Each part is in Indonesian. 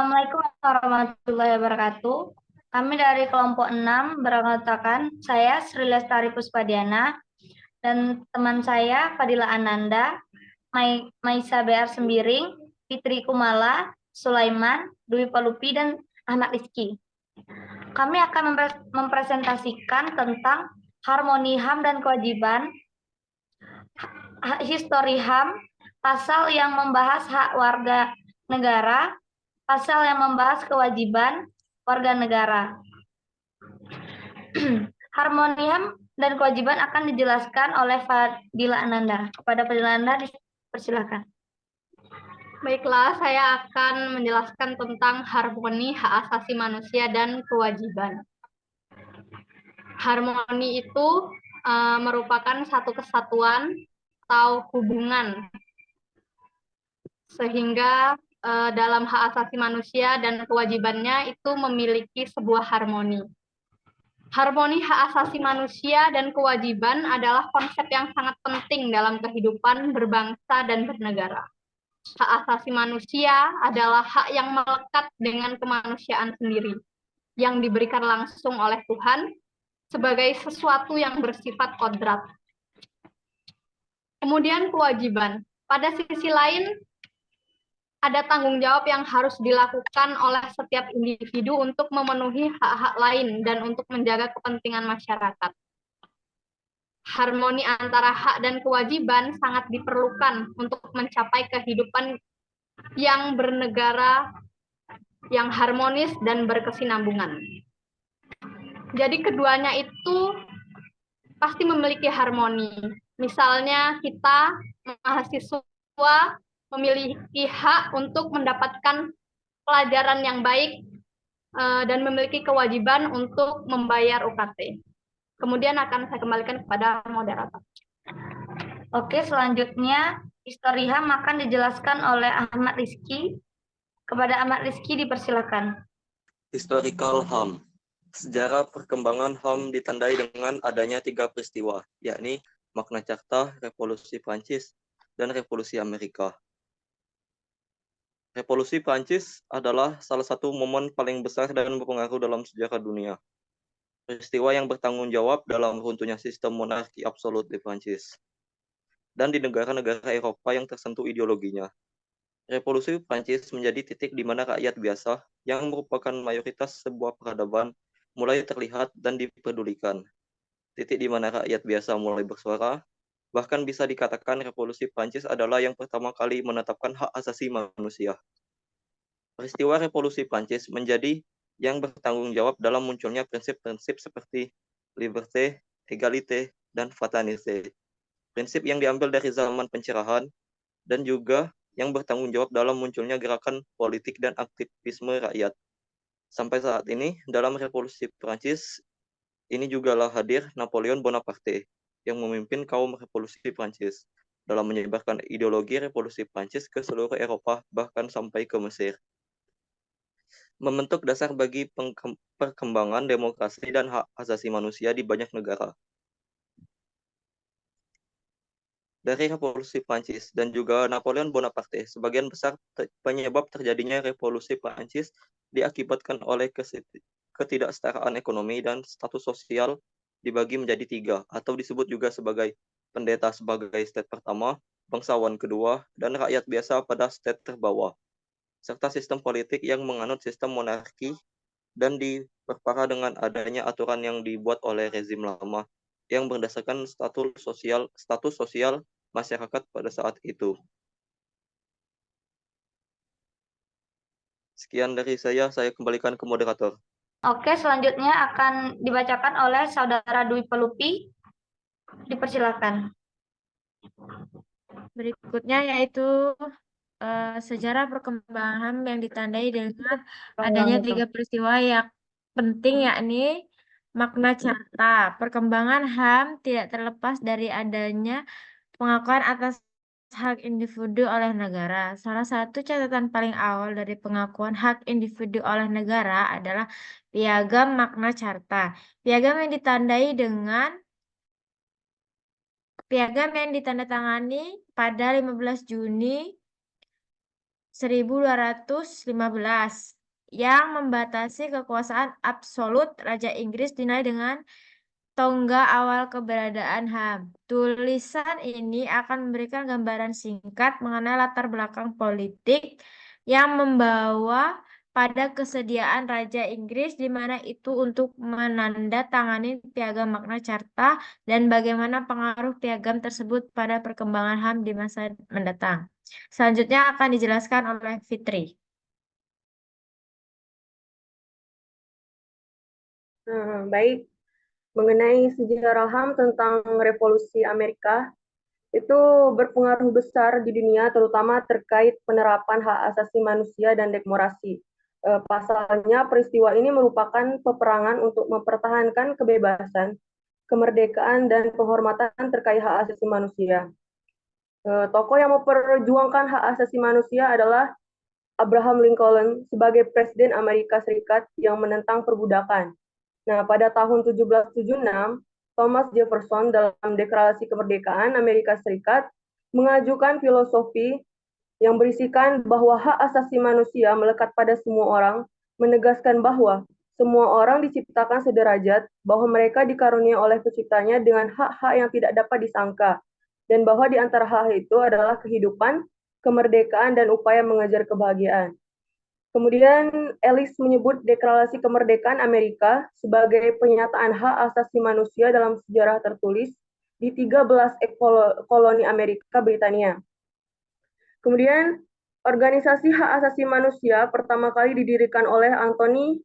Assalamualaikum warahmatullahi wabarakatuh. Kami dari kelompok 6 beranggotakan saya Sri Lestari Puspadiana dan teman saya Fadila Ananda, Maisa BR Sembiring, Fitri Kumala, Sulaiman, Dwi Palupi, dan Ahmad Rizky. Kami akan mempresentasikan tentang harmoni HAM dan kewajiban, histori HAM, pasal yang membahas hak warga negara, pasal yang membahas kewajiban warga negara. Harmoni HAM dan kewajiban akan dijelaskan oleh Fadila Ananda. Kepada Fadila Ananda, dipersilakan. Baiklah, saya akan menjelaskan tentang harmoni hak asasi manusia dan kewajiban. Harmoni itu merupakan satu kesatuan atau hubungan, sehingga dalam hak asasi manusia dan kewajibannya itu memiliki sebuah harmoni. Harmoni hak asasi manusia dan kewajiban adalah konsep yang sangat penting dalam kehidupan berbangsa dan bernegara. Hak asasi manusia adalah hak yang melekat dengan kemanusiaan sendiri, yang diberikan langsung oleh Tuhan sebagai sesuatu yang bersifat kodrat. Kemudian kewajiban. Pada sisi lain, ada tanggung jawab yang harus dilakukan oleh setiap individu untuk memenuhi hak-hak lain dan untuk menjaga kepentingan masyarakat. Harmoni antara hak dan kewajiban sangat diperlukan untuk mencapai kehidupan yang bernegara, yang harmonis dan berkesinambungan. Jadi keduanya itu pasti memiliki harmoni. Misalnya kita mahasiswa memiliki hak untuk mendapatkan pelajaran yang baik dan memiliki kewajiban untuk membayar UKT. Kemudian akan saya kembalikan kepada moderator. Oke, selanjutnya histori HAM akan dijelaskan oleh Ahmad Rizky. Kepada Ahmad Rizky, dipersilakan. Historical HAM. Sejarah perkembangan HAM ditandai dengan adanya 3 peristiwa, yakni Magna Carta, Revolusi Prancis, dan Revolusi Amerika. Revolusi Prancis adalah salah satu momen paling besar dan berpengaruh dalam sejarah dunia. Peristiwa yang bertanggung jawab dalam runtuhnya sistem monarki absolut di Prancis dan di negara-negara Eropa yang tersentuh ideologinya. Revolusi Prancis menjadi titik di mana rakyat biasa yang merupakan mayoritas sebuah peradaban mulai terlihat dan dipedulikan. Titik di mana rakyat biasa mulai bersuara, bahkan bisa dikatakan Revolusi Prancis adalah yang pertama kali menetapkan hak asasi manusia. Peristiwa Revolusi Prancis menjadi yang bertanggung jawab dalam munculnya prinsip-prinsip seperti liberté, égalité, dan fraternité. Prinsip yang diambil dari zaman pencerahan dan juga yang bertanggung jawab dalam munculnya gerakan politik dan aktivisme rakyat. Sampai saat ini, dalam Revolusi Prancis, ini jugalah hadir Napoleon Bonaparte yang memimpin kaum revolusi Prancis dalam menyebarkan ideologi revolusi Prancis ke seluruh Eropa, bahkan sampai ke Mesir. Membentuk dasar bagi perkembangan demokrasi dan hak asasi manusia di banyak negara. Dari Revolusi Prancis dan juga Napoleon Bonaparte, sebagian besar penyebab terjadinya Revolusi Prancis diakibatkan oleh ketidaksetaraan ekonomi dan status sosial dibagi menjadi 3, atau disebut juga sebagai pendeta sebagai state pertama, bangsawan kedua, dan rakyat biasa pada state terbawah, serta sistem politik yang menganut sistem monarki dan diperparah dengan adanya aturan yang dibuat oleh rezim lama yang berdasarkan status sosial masyarakat pada saat itu. Sekian dari saya kembalikan ke moderator. Oke, selanjutnya akan dibacakan oleh Saudara Dwi Pelupi. Dipersilakan. Berikutnya yaitu sejarah perkembangan yang ditandai dengan adanya 3 peristiwa yang penting, yakni Magna Carta. Perkembangan HAM tidak terlepas dari adanya pengakuan atas hak individu oleh negara. Salah satu catatan paling awal dari pengakuan hak individu oleh negara adalah Piagam Magna Carta. Piagam yang ditandatangani pada 15 Juni 1215 yang membatasi kekuasaan absolut Raja Inggris dinilai dengan tonggak awal keberadaan HAM. Tulisan ini akan memberikan gambaran singkat mengenai latar belakang politik yang membawa pada kesediaan Raja Inggris di mana itu untuk menandatangani Piagam Magna Carta dan bagaimana pengaruh piagam tersebut pada perkembangan HAM di masa mendatang. Selanjutnya akan dijelaskan oleh Fitri. Baik, mengenai sejarah HAM tentang Revolusi Amerika, itu berpengaruh besar di dunia, terutama terkait penerapan hak asasi manusia dan demokrasi. Pasalnya, peristiwa ini merupakan peperangan untuk mempertahankan kebebasan, kemerdekaan, dan penghormatan terkait hak asasi manusia. Tokoh yang memperjuangkan hak asasi manusia adalah Abraham Lincoln sebagai Presiden Amerika Serikat yang menentang perbudakan. Nah, pada tahun 1776, Thomas Jefferson dalam Deklarasi Kemerdekaan Amerika Serikat mengajukan filosofi yang berisikan bahwa hak asasi manusia melekat pada semua orang, menegaskan bahwa semua orang diciptakan sederajat, bahwa mereka dikaruniai oleh penciptanya dengan hak-hak yang tidak dapat disangka, dan bahwa di antara hak itu adalah kehidupan, kemerdekaan, dan upaya mengejar kebahagiaan. Kemudian Ellis menyebut Deklarasi Kemerdekaan Amerika sebagai penyataan hak asasi manusia dalam sejarah tertulis di 13 koloni Amerika Britania. Kemudian organisasi hak asasi manusia pertama kali didirikan oleh Anthony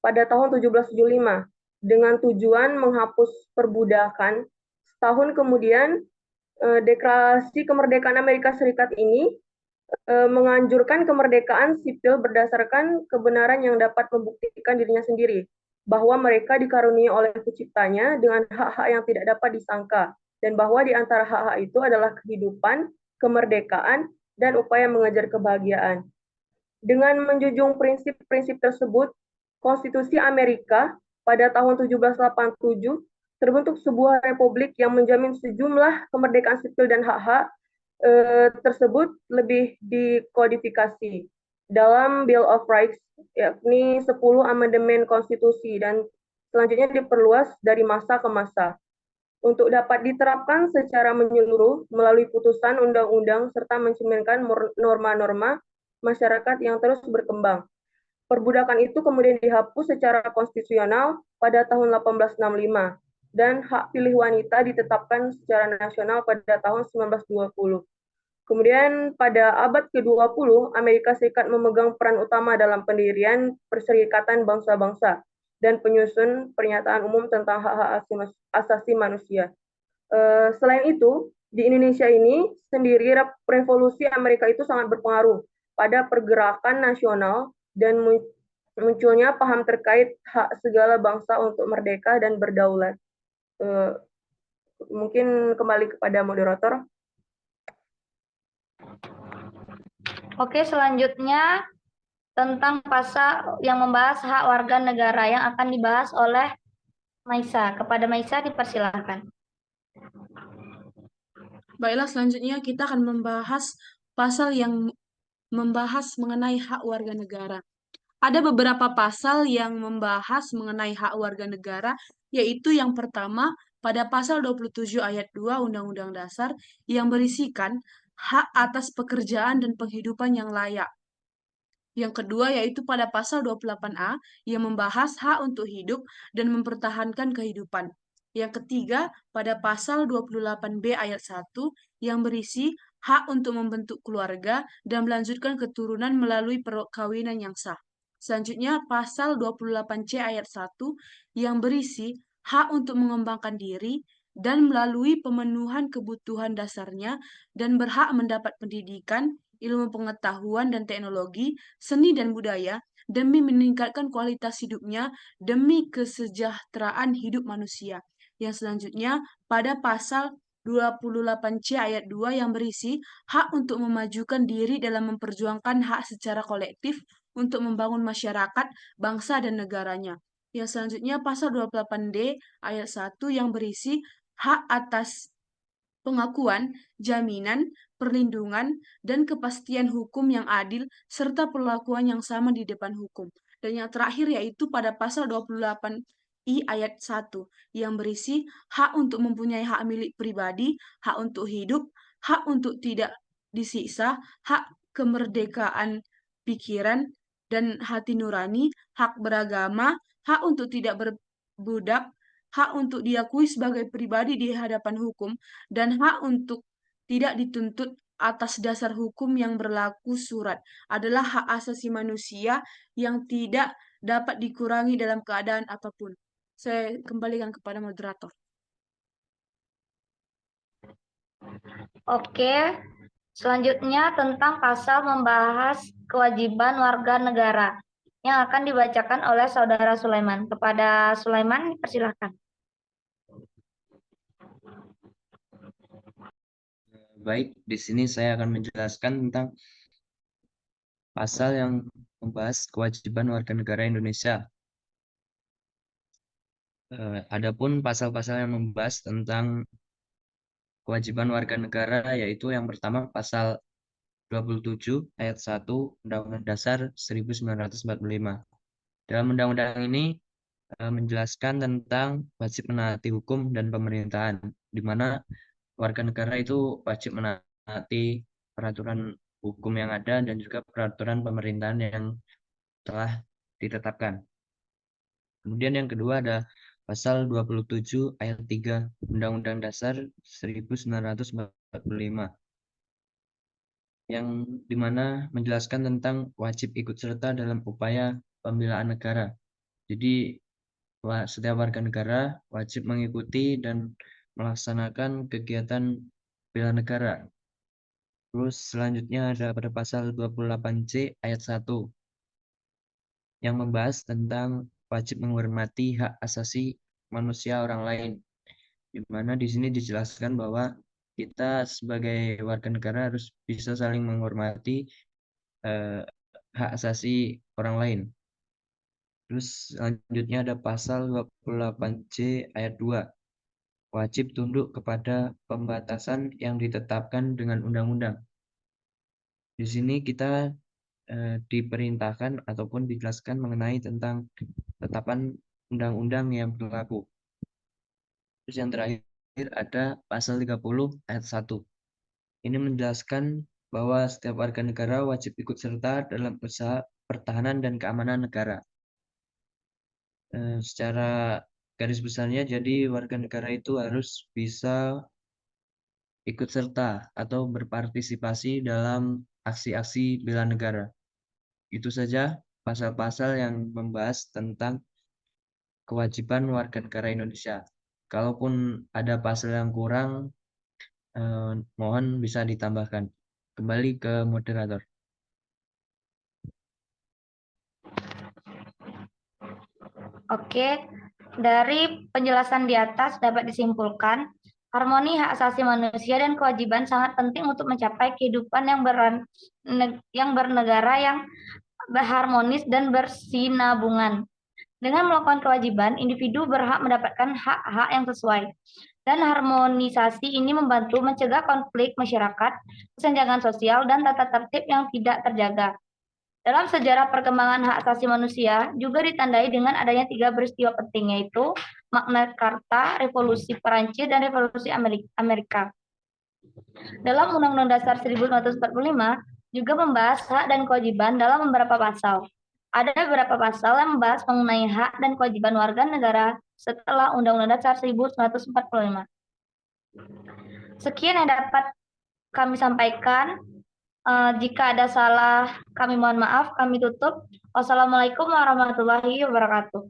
pada tahun 1775 dengan tujuan menghapus perbudakan. Setahun kemudian Deklarasi Kemerdekaan Amerika Serikat ini menganjurkan kemerdekaan sipil berdasarkan kebenaran yang dapat membuktikan dirinya sendiri, bahwa mereka dikaruniai oleh penciptanya dengan hak-hak yang tidak dapat disangka, dan bahwa di antara hak-hak itu adalah kehidupan, kemerdekaan, dan upaya mengejar kebahagiaan. Dengan menjunjung prinsip-prinsip tersebut, Konstitusi Amerika pada tahun 1787 terbentuk sebuah republik yang menjamin sejumlah kemerdekaan sipil dan hak-hak tersebut lebih dikodifikasi dalam Bill of Rights, yakni 10 amandemen konstitusi, dan selanjutnya diperluas dari masa ke masa untuk dapat diterapkan secara menyeluruh melalui putusan undang-undang serta mencerminkan norma-norma masyarakat yang terus berkembang. Perbudakan itu kemudian dihapus secara konstitusional pada tahun 1865 dan hak pilih wanita ditetapkan secara nasional pada tahun 1920. Kemudian pada abad ke-20, Amerika Serikat memegang peran utama dalam pendirian Perserikatan Bangsa-Bangsa dan penyusun pernyataan umum tentang hak-hak asasi manusia. Selain itu, di Indonesia ini sendiri revolusi Amerika itu sangat berpengaruh pada pergerakan nasional dan munculnya paham terkait hak segala bangsa untuk merdeka dan berdaulat. Mungkin kembali kepada moderator. Oke, selanjutnya tentang pasal yang membahas hak warga negara yang akan dibahas oleh Maisa. Kepada Maisa dipersilahkan. Baiklah, selanjutnya kita akan membahas pasal yang membahas mengenai hak warga negara. Ada beberapa pasal yang membahas mengenai hak warga negara, yaitu yang pertama pada pasal 27 ayat 2 Undang-Undang Dasar yang berisikan hak atas pekerjaan dan penghidupan yang layak. Yang kedua yaitu pada pasal 28A yang membahas hak untuk hidup dan mempertahankan kehidupan. Yang ketiga pada pasal 28B ayat 1 yang berisi hak untuk membentuk keluarga dan melanjutkan keturunan melalui perkawinan yang sah. Selanjutnya pasal 28C ayat 1 yang berisi hak untuk mengembangkan diri dan melalui pemenuhan kebutuhan dasarnya dan berhak mendapat pendidikan, ilmu pengetahuan dan teknologi, seni dan budaya demi meningkatkan kualitas hidupnya demi kesejahteraan hidup manusia. Yang selanjutnya pada pasal 28C ayat 2 yang berisi hak untuk memajukan diri dalam memperjuangkan hak secara kolektif untuk membangun masyarakat, bangsa, dan negaranya. Yang selanjutnya pasal 28D ayat 1 yang berisi hak atas pengakuan, jaminan, perlindungan, dan kepastian hukum yang adil, serta perlakuan yang sama di depan hukum. Dan yang terakhir yaitu pada pasal 28I ayat 1 yang berisi hak untuk mempunyai hak milik pribadi, hak untuk hidup, hak untuk tidak disiksa, hak kemerdekaan pikiran dan hati nurani, hak beragama, hak untuk tidak berbudak, hak untuk diakui sebagai pribadi di hadapan hukum, dan hak untuk tidak dituntut atas dasar hukum yang berlaku surat adalah hak asasi manusia yang tidak dapat dikurangi dalam keadaan apapun. Saya kembalikan kepada moderator. Oke, selanjutnya tentang pasal membahas kewajiban warga negara yang akan dibacakan oleh Saudara Sulaiman. Kepada Sulaiman, persilahkan. Baik, di sini saya akan menjelaskan tentang pasal yang membahas kewajiban warga negara Indonesia. Adapun pasal-pasal yang membahas tentang kewajiban warga negara yaitu yang pertama pasal 27 ayat 1 Undang-Undang Dasar 1945. Dalam undang-undang ini menjelaskan tentang wajib menaati hukum dan pemerintahan, di mana warga negara itu wajib menaati peraturan hukum yang ada dan juga peraturan pemerintahan yang telah ditetapkan. Kemudian yang kedua ada pasal 27 ayat 3 Undang-Undang Dasar 1945 yang dimana menjelaskan tentang wajib ikut serta dalam upaya pembelaan negara. Jadi setiap warga negara wajib mengikuti dan melaksanakan kegiatan bela negara. Terus selanjutnya ada pada pasal 28C ayat 1 yang membahas tentang wajib menghormati hak asasi manusia orang lain. Di mana di sini dijelaskan bahwa kita sebagai warga negara harus bisa saling menghormati hak asasi orang lain. Terus selanjutnya ada pasal 28C ayat 2. Wajib tunduk kepada pembatasan yang ditetapkan dengan undang-undang. Di sini kita diperintahkan ataupun dijelaskan mengenai tentang tetapan undang-undang yang berlaku. Terus yang terakhir ada pasal 30 ayat 1. Ini menjelaskan bahwa setiap warga negara wajib ikut serta dalam usaha pertahanan dan keamanan negara. Secara garis besarnya, jadi warga negara itu harus bisa ikut serta atau berpartisipasi dalam aksi-aksi bela negara. Itu saja pasal-pasal yang membahas tentang kewajiban warga negara Indonesia. Kalaupun ada pasal yang kurang, mohon bisa ditambahkan. Kembali ke moderator. Oke, dari penjelasan di atas dapat disimpulkan harmoni hak asasi manusia dan kewajiban sangat penting untuk mencapai kehidupan yang bernegara yang harmonis dan bersinabungan. Dengan melakukan kewajiban, individu berhak mendapatkan hak-hak yang sesuai. Dan harmonisasi ini membantu mencegah konflik masyarakat, kesenjangan sosial, dan tata tertib yang tidak terjaga. Dalam sejarah perkembangan hak asasi manusia juga ditandai dengan adanya 3 peristiwa penting, yaitu Magna Carta, Revolusi Perancis, dan Revolusi Amerika. Dalam Undang-Undang Dasar 1945 juga membahas hak dan kewajiban dalam beberapa pasal. Ada beberapa pasal yang membahas mengenai hak dan kewajiban warga negara setelah Undang-Undang Dasar 1945. Sekian yang dapat kami sampaikan. Jika ada salah, kami mohon maaf, kami tutup. Wassalamualaikum warahmatullahi wabarakatuh.